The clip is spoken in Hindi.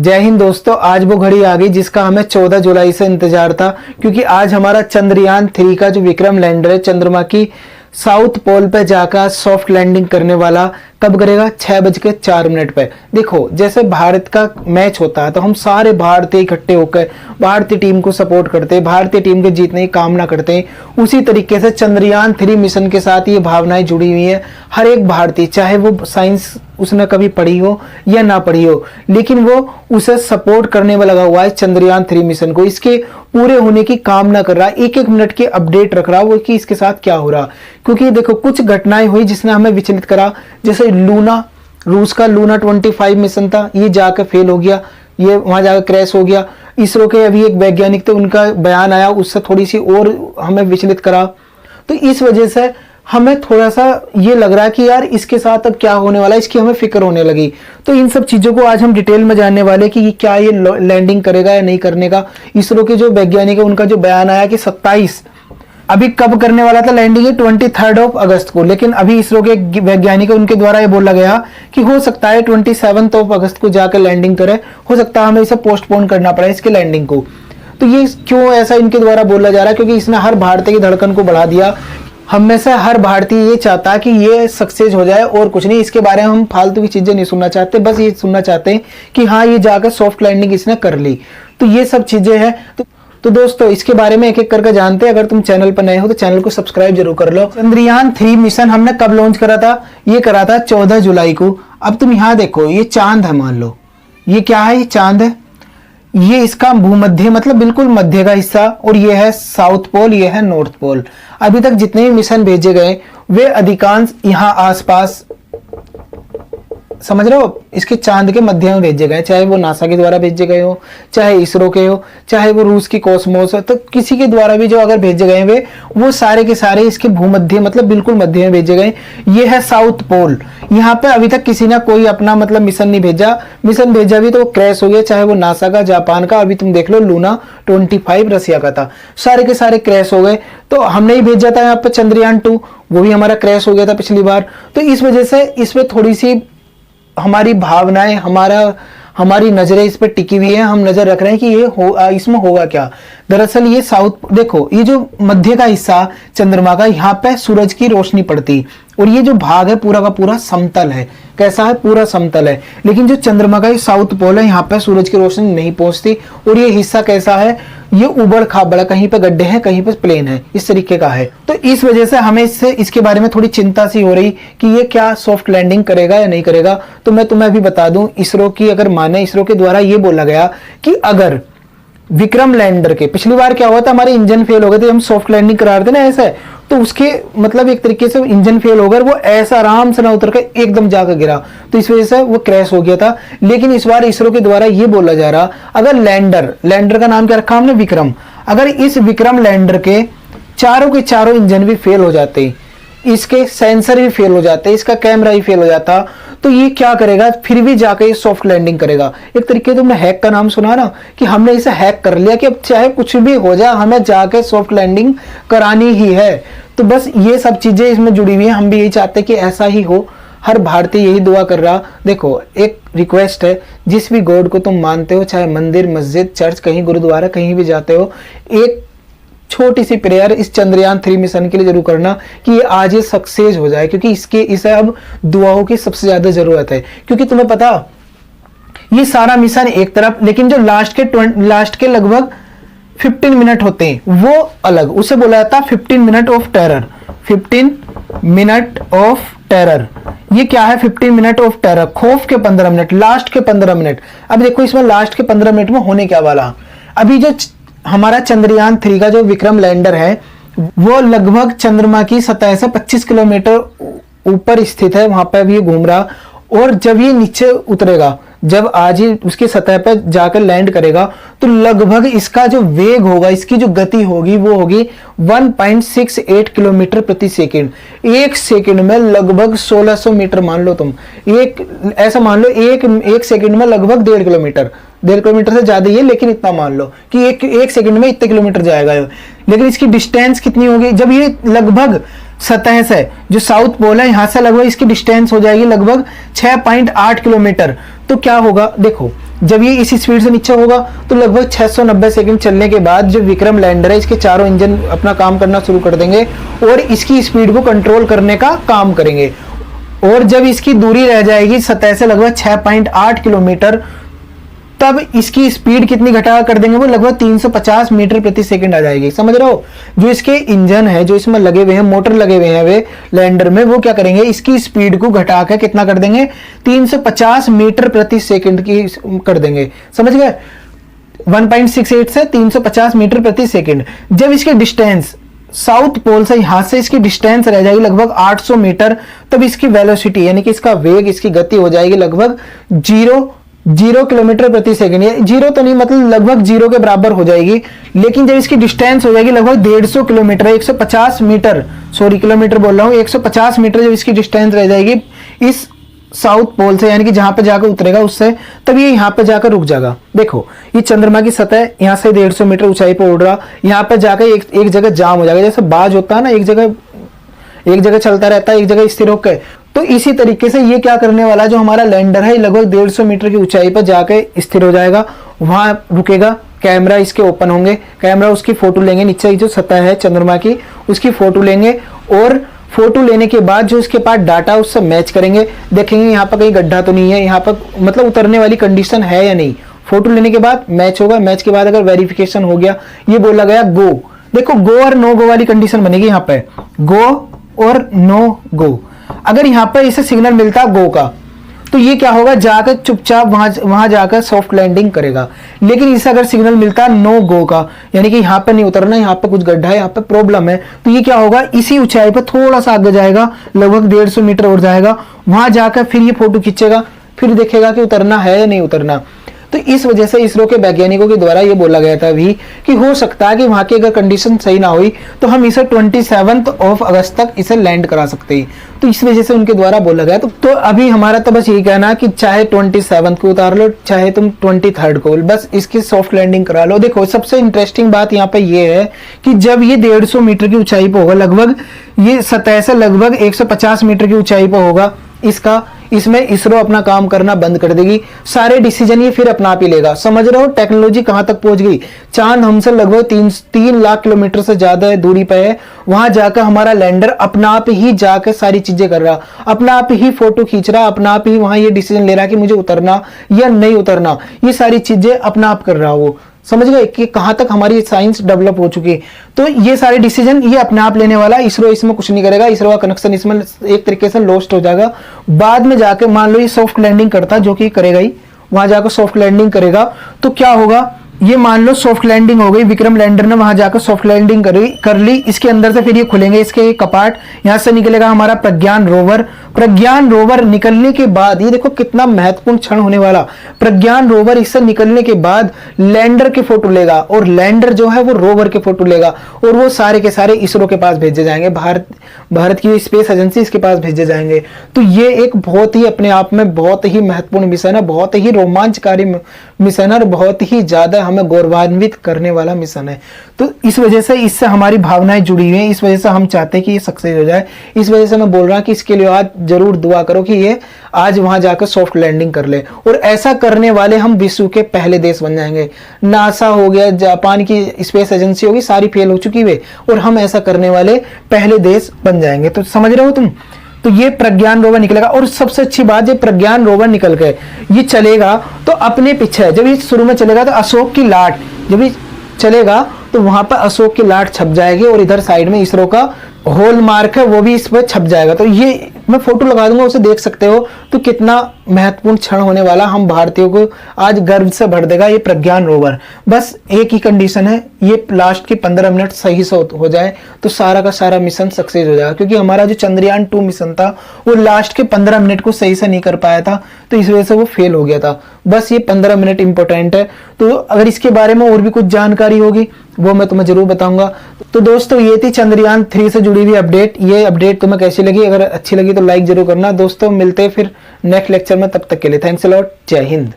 जय हिंद दोस्तों। आज वो घड़ी आ गई जिसका हमें 14 जुलाई से इंतजार था, क्योंकि आज हमारा चंद्रयान 3 का जो विक्रम लैंडर है चंद्रमा की साउथ पोल पे जाकर सॉफ्ट लैंडिंग करने वाला कब करेगा? 6:04 पे। देखो, जैसे भारत का मैच होता है तो हम सारे भारतीय इकट्ठे होकर भारतीय टीम को सपोर्ट करते हैं, भारतीय टीम के जीतने की कामना करते हैं। उसी तरीके से चंद्रयान 3 मिशन के साथ ये भावनाएं जुड़ी हुई है। हर एक भारतीय, चाहे वो साइंस उसने कभी पढ़ी हो या ना पढ़ी हो, लेकिन वो उसे सपोर्ट करने में लगा हुआ है चंद्रयान 3 मिशन को। इसके पूरे होने की कामना कर रहा है, एक एक मिनट की अपडेट रख रहा है वो कि इसके साथ क्या हो रहा। क्योंकि देखो, कुछ घटनाएं हुई जिसने हमें विचलित करा। जैसे लूना, रूस का लूना 25 मिशन था, ये जाकर फेल हो गया, ये वहां जाकर क्रैश हो गया। इसरो के अभी एक वैज्ञानिक थे, उनका बयान आया, उससे थोड़ी सी और हमें विचलित करा। तो इस वजह से हमें थोड़ा सा ये लग रहा है कि यार इसके साथ अब क्या होने वाला है, इसकी हमें फिक्र होने लगी। तो इन सब चीजों को आज हम डिटेल में जानने वाले कि क्या ये लैंडिंग करेगा या नहीं करने का। इसरो के जो वैज्ञानिक है उनका जो बयान आया कि 27 अभी कब करने वाला था लैंडिंग है 23 अगस्त को, लेकिन अभी इसरो के वैज्ञानिक उनके द्वारा ये बोला गया कि हो सकता है 27 अगस्त को जाकर लैंडिंग करे, हो सकता है हमें इसे पोस्टपोन करना पड़े इसके लैंडिंग को। तो ये क्यों ऐसा इनके द्वारा बोला जा रहा है? क्योंकि इसने हर भारतीय की धड़कन को बढ़ा दिया। हम में से हर भारतीय ये चाहता है कि ये सक्सेस हो जाए और कुछ नहीं। इसके बारे में हम फालतू की चीजें नहीं सुनना चाहते, बस ये सुनना चाहते हैं कि हाँ ये जाकर सॉफ्ट लैंडिंग इसने कर ली। तो ये सब चीजें हैं। तो दोस्तों, इसके बारे में एक एक करके जानते हैं। अगर तुम चैनल पर नए हो तो चैनल को सब्सक्राइब जरूर कर लो। चंद्रयान 3 मिशन हमने कब लॉन्च करा था? ये करा था 14 जुलाई को। अब तुम यहाँ देखो, ये चांद है, मान लो ये क्या है, ये चांद है। ये इसका भूमध्य मतलब बिल्कुल मध्य का हिस्सा, और ये है साउथ पोल, ये है नॉर्थ पोल। अभी तक जितने भी मिशन भेजे गए वे अधिकांश यहाँ आसपास, समझ रहे हो, इसके चांद के मध्य में भेजे गए। चाहे वो नासा के द्वारा भेजे गए हो, चाहे इसरो के हो, चाहे वो रूस की कॉस्मोस हो, तो किसी के द्वारा भी जो अगर भेजे गए वे वो सारे के सारे इसके भूमध्य मतलब बिल्कुल मध्य में भेजे गए। ये है साउथ पोल। यहाँ पे अभी तक किसी ने कोई अपना मतलब मिशन नहीं भेजा। मिशन भेजा भी तो वो क्रैश हो गया, चाहे वो नासा का, जापान का, अभी तुम देख लो लूना 25 रसिया का था, सारे के सारे क्रैश हो गए। तो हमने ही भेजा था यहाँ पे चंद्रयान 2, वो भी हमारा क्रैश हो गया था पिछली बार। तो इस वजह से इसमें थोड़ी सी हमारी भावनाएं, हमारी नजरें इस पर टिकी हुई है। हम नजर रख रहे हैं कि ये इसमें होगा क्या। दरअसल ये साउथ, देखो ये जो मध्य का हिस्सा चंद्रमा का, यहाँ पे सूरज की रोशनी पड़ती, और ये जो भाग है पूरा का पूरा समतल है। कैसा है? पूरा समतल है। लेकिन जो चंद्रमा का साउथ पोल है, यहाँ पे सूरज की रोशनी नहीं पहुंचती। और ये हिस्सा कैसा है? ये उबड़ खाबड़, कहीं पे गड्ढे हैं, कहीं पे प्लेन है, इस तरीके का है। तो इस वजह से हमें इसके बारे में थोड़ी चिंता सी हो रही कि ये क्या सॉफ्ट लैंडिंग करेगा या नहीं करेगा। तो मैं तुम्हें अभी बता दूं, इसरो की अगर माने, इसरो के द्वारा ये बोला गया कि अगर विक्रम लैंडर के, पिछली बार क्या हुआ था, हमारे इंजन फेल हो गए थे, हम सॉफ्ट लैंडिंग करा रहे थे ना ऐसे, तो उसके मतलब एक तरीके से इंजन फेल हो गया, वो ऐसा आराम से ना उतर के एकदम जाकर गिरा, तो इस वजह से वो क्रैश हो गया था। लेकिन इस बार इसरो के द्वारा ये बोला जा रहा, अगर लैंडर का नाम क्या रखा हमने? विक्रम। अगर इस विक्रम लैंडर के चारों के चारों इंजन भी फेल हो जाते, इसके सेंसर भी फेल हो जाते, इसका कैमरा ही फेल हो जाता, तो ये क्या करेगा? फिर भी जाके सॉफ्ट लैंडिंग करेगा। एक तरीके से तुमने हैक का नाम सुना ना, कि हमने इसे हैक कर लिया कि अब चाहे कुछ भी हो जाए हमें जाके सॉफ्ट लैंडिंग करानी ही है। तो बस ये सब चीजें इसमें जुड़ी हुई हैं। हम भी यही चाहते हैं कि ऐसा ही हो, हर भारतीय यही दुआ कर रहा। देखो, एक रिक्वेस्ट है, जिस भी गॉड को तुम मानते हो, चाहे मंदिर, मस्जिद, चर्च, कहीं गुरुद्वारा, कहीं भी जाते हो, एक छोटी सी प्रेयर इस चंद्रयान 3 मिशन के लिए जरूर करना कि ये आज ये सक्सेस हो जाए, क्योंकि इसे अब दुआओं की सबसे ज्यादा जरूरत है। क्योंकि तुम्हें पता, ये सारा मिशन एक तरफ, लेकिन जो लास्ट के लगभग 15 मिनट होते हैं वो अलग, उसे बोला जाता है 15 minute of terror. 15 minute of terror, ये क्या है? 15 मिनट ऑफ टेरर, खौफ के 15 मिनट, लास्ट के 15 मिनट। अब देखो इसमें लास्ट के 15 मिनट में होने क्या वाला। अभी जो हमारा चंद्रयान 3 का जो विक्रम लैंडर है, वो लगभग चंद्रमा की सतह से 25 किलोमीटर ऊपर स्थित है, वहां पर अभी ये घूम रहा। और जब ये नीचे उतरेगा, जब आज ही उसकी सतह पर जाकर लैंड करेगा, तो लगभग इसका जो वेग होगा, इसकी जो गति होगी, वो होगी 1.68 किलोमीटर प्रति सेकंड। एक सेकंड में लगभग 1600 मीटर, मान लो तुम, ऐसा मान लो एक सेकंड में लगभग 1.5 किलोमीटर, 1.5 किलोमीटर से ज्यादा ही है, लेकिन इतना मान लो कि एक सेकंड में इतने किलोमीटर जाएगा। लेकिन इसकी डिस्टेंस कितनी होगी? जब ये लगभग सतह से, जो साउथ पोल है, यहां से लगभग इसकी डिस्टेंस हो जाएगी लगभग 6.8 किलोमीटर। तो क्या होगा? देखो, जब ये इस स्पीड से नीचे होगा तो लगभग 690 सेकंड चलने के बाद जो विक्रम लैंडर है इसके चारों इंजन अपना काम करना शुरू कर देंगे और इसकी स्पीड को कंट्रोल करने का काम करेंगे। और जब इसकी दूरी रह जाएगी सतह से लगभग 6.8 किलोमीटर, तब इसकी स्पीड कितनी घटा कर देंगे, वो लगभग 350 मीटर प्रति सेकंड आ जाएगी। समझ रहे हो? जो इसके इंजन है, जो इसमें लगे हुए हैं, मोटर लगे हुए हैं वे लैंडर में, वो क्या करेंगे, इसकी स्पीड को घटा कर कितना कर देंगे, 350 मीटर प्रति सेकंड की कर देंगे। समझ गए? 1.68 से 350 मीटर प्रति सेकंड। जब इसके डिस्टेंस साउथ पोल से यहां से इसकी डिस्टेंस रह जाएगी लगभग 800 मीटर, तब इसकी वेलोसिटी यानी कि इसका वेग, इसकी गति हो जाएगी लगभग 0 किलोमीटर प्रति सेकंड। या जीरो तो नहीं, मतलब लगभग 0 के बराबर हो जाएगी। लेकिन जब इसकी डिस्टेंस हो जाएगी लगभग 150 किलोमीटर, 150 मीटर, सॉरी किलोमीटर बोल रहा हूं, 150 मीटर जब इसकी डिस्टेंस रह जाएगी इस साउथ पोल से, यानी कि जहां पे जाकर उतरेगा उससे, तब ये यहां पे जाकर रुक जाएगा। देखो ये चंद्रमा की सतह यहां से 150 मीटर ऊंचाई पर उड़ रहा, यहां पे जाकर एक जगह जाम हो जाएगा। जैसे बाज होता है ना, एक जगह चलता रहता है, एक जगह स्थिर होकर, तो इसी तरीके से ये क्या करने वाला, जो हमारा लैंडर है लगभग 150 मीटर की ऊंचाई पर जाके स्थिर हो जाएगा, वहां रुकेगा। कैमरा इसके ओपन होंगे, कैमरा उसकी फोटो लेंगे, नीचे जो सतह है चंद्रमा की उसकी फोटो लेंगे, और फोटो लेने के बाद जो इसके पास डाटा उससे मैच करेंगे, देखेंगे यहाँ पर कहीं गड्ढा तो नहीं है, यहाँ पर मतलब उतरने वाली कंडीशन है या नहीं। फोटो लेने के बाद मैच होगा, मैच के बाद अगर वेरिफिकेशन हो गया, ये बोला गया गो। देखो गो और नो गो वाली कंडीशन बनेगी यहाँ पे, गो और नो गो। अगर यहाँ पर इसे सिग्नल मिलता गो का, तो ये क्या होगा, जाकर चुपचाप वहां जाकर सॉफ्ट लैंडिंग करेगा। लेकिन इसे अगर सिग्नल मिलता नो गो का, यानी कि यहाँ पर नहीं उतरना, यहाँ पर कुछ गड्ढा है, यहाँ पर प्रॉब्लम है, तो ये क्या होगा, इसी ऊंचाई पर थोड़ा सा आगे जाएगा, लगभग 150 मीटर और जाएगा, वहां जाकर फिर ये फोटो खींचेगा, फिर देखेगा कि उतरना है या नहीं उतरना। तो इस वजह से इसरो के वैज्ञानिकों के द्वारा ये बोला गया था अभी कि हो सकता है कि वहां की अगर कंडीशन सही ना हुई तो हम इसे 27 अगस्त तक इसे लैंड करा सकते हैं। तो इस वजह से उनके द्वारा बोला गया। तो अभी हमारा तो बस यही कहना कि चाहे 27 को उतार लो, चाहे तुम 23 को, बस इसकी सॉफ्ट लैंडिंग करा लो। देखो सबसे इंटरेस्टिंग बात यहाँ पे ये है कि जब ये 150 मीटर की ऊंचाई पर होगा, लगभग ये सतह से लगभग 150 मीटर की ऊंचाई पर होगा, इसमें इसरो अपना काम करना बंद कर देगी, सारे डिसीजन ये फिर अपना आप ही लेगा। समझ रहे हो टेक्नोलॉजी कहां तक पहुंच गई? चांद हमसे लगभग 3 लाख किलोमीटर से ज्यादा दूरी पे है, वहां जाकर हमारा लैंडर अपना आप ही जाकर सारी चीजें कर रहा, अपना आप ही फोटो खींच रहा, अपना आप ही वहां ये डिसीजन ले रहा कि मुझे उतरना या नहीं उतरना, ये सारी चीजें अपना आप कर रहा वो। समझ गए कि कहां तक हमारी साइंस डेवलप हो चुकी है। तो ये सारे डिसीजन ये अपने आप लेने वाला, इसरो इसमें कुछ नहीं करेगा, इसरो का कनेक्शन इसमें एक तरीके से लॉस्ट हो जाएगा। बाद में जाके मान लो ये सॉफ्ट लैंडिंग करता, जो कि करेगा ही, वहां जाकर सॉफ्ट लैंडिंग करेगा, तो क्या होगा, ये मान लो सॉफ्ट लैंडिंग हो गई, विक्रम लैंडर ने वहां जाकर सॉफ्ट लैंडिंग कर ली, इसके अंदर से फिर ये खुलेंगे इसके कपाट, यहां से निकलेगा हमारा प्रज्ञान रोवर। प्रज्ञान रोवर निकलने के बाद, ये देखो कितना महत्वपूर्ण क्षण होने वाला, प्रज्ञान रोवर इससे निकलने के बाद लैंडर के फोटो लेगा, और लैंडर जो है वो रोवर के फोटो लेगा, और वो सारे के सारे इसरो के पास भेजे जाएंगे, भारत की स्पेस एजेंसी इसके पास भेजे जाएंगे। तो ये एक बहुत ही अपने आप में बहुत ही महत्वपूर्ण मिशन है, बहुत ही रोमांचकारी मिशन है, और बहुत ही ज्यादा हमें गौरवान्वित करने वाला मिशन है। तो इस वजह से इससे हमारी भावनाएं जुड़ी हुई हैं, इस वजह से हम चाहते हैं कि ये सक्सेस हो जाए। इस वजह से मैं बोल रहा हूं कि इसके लिए आज जरूर दुआ करो कि ये आज वहां जाकर सॉफ्ट लैंडिंग कर ले, और ऐसा करने वाले हम विश्व के पहले देश बन जाएंगे। नासा हो गया, जापान की स्पेस एजेंसी होगी, सारी फेल हो चुकी है, और हम ऐसा करने वाले पहले देश बन जाएंगे। तो समझ रहे हो तुम? तो ये प्रज्ञान रोवर निकलेगा, और सबसे अच्छी बात, ये प्रज्ञान रोवर निकल के ये चलेगा तो अपने पीछे, जब ये शुरू में चलेगा तो अशोक की लाट, जब ये चलेगा तो वहां पर अशोक की लाट छप जाएगी, और इधर साइड में इसरो का होल मार्क है वो भी इस पर छप जाएगा। तो ये मैं फोटो लगा दूंगा, उसे देख सकते हो। तो कितना महत्वपूर्ण क्षण होने वाला, हम भारतीयों को आज गर्व से भर देगा ये प्रज्ञान रोवर। बस एक ही कंडीशन है, ये लास्ट के 15 मिनट सही से हो जाए तो सारा का सारा मिशन सक्सेस हो जाएगा। क्योंकि हमारा जो चंद्रयान 2 मिशन था वो लास्ट के 15 मिनट को सही से नहीं कर पाया था, तो इस वजह से वो फेल हो गया था। बस ये 15 मिनट इंपॉर्टेंट है। तो अगर इसके बारे में और भी कुछ जानकारी होगी वो मैं तुम्हें जरूर बताऊंगा। तो दोस्तों ये थी चंद्रयान 3 से जुड़ी हुई अपडेट। ये अपडेट तुम्हें कैसी लगी? अगर अच्छी लगी तो लाइक जरूर करना। दोस्तों मिलते हैं फिर नेक्स्ट लेक्चर में, तब तक के लिए थैंक्स अ लॉट, जय हिंद।